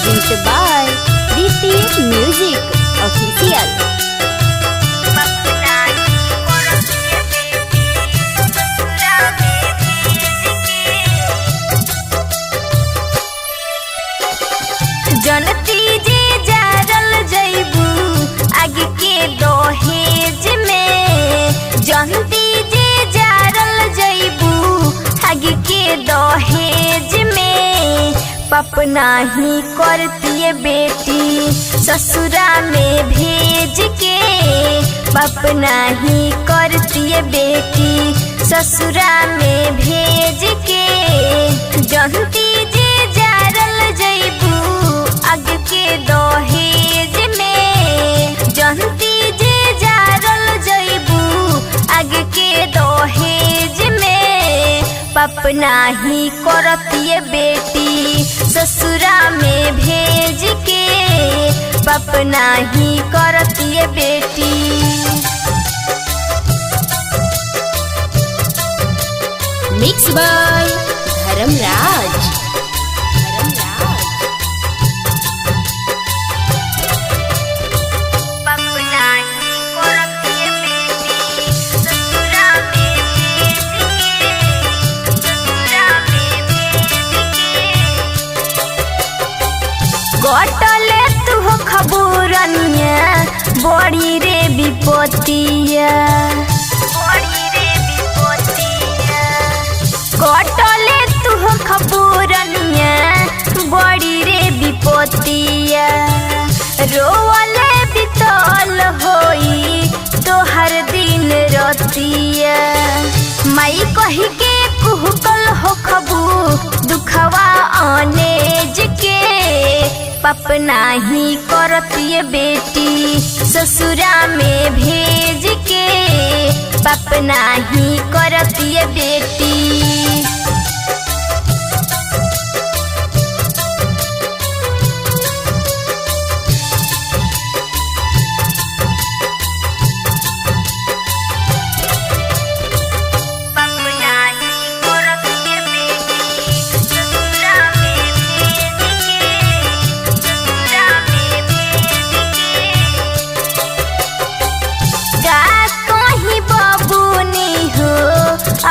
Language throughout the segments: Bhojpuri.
Presented by DT Music Official. जनती जे जारल जैबू आगे के दहेज में, जनती जे जारल जैबू आगे के दहेज में। पाप नाही करती बेटी ससुरा में भेज के, पाप नाही करती बेटी ससुरा में भेज के। जनती जे जारल जैबू आगे के दहेज में, जनती जे जारल जैबू आगे के दहेज में। पाप नाही करती बेटी ससुरा में भेज के, पाप नाही करती बेटी। Mix by Dharmraj. गटले तू हो खबूरनिया बड़ी रे विपत्तिया, बड़ी रे विपत्तिया। गटले तू हो खबूरनिया बड़ी रे विपत्तिया। रोवले बितल होई तोहर दिन रतिया, माई कही के कुहकल हो खबू दुखवा अनेज के। पाप नाही करती बेटी ससुरा में भेज के, पाप नाही करती बेटी।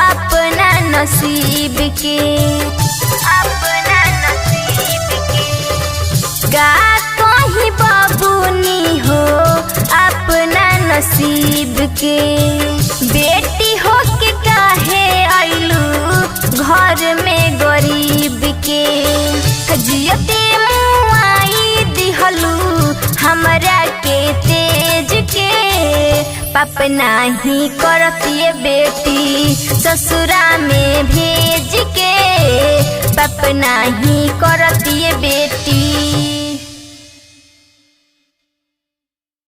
अपना नसीब के, अपना नसीब के। गा कहीं बाबूनी हो अपना नसीब के। बेटी हो के काहे आइलू घर में गरीब के। जियते मुआई दिहलू हमरा के तेज के। पाप नाही करती बेटी ससुरा में भेज के, पाप नाही करती बेटी।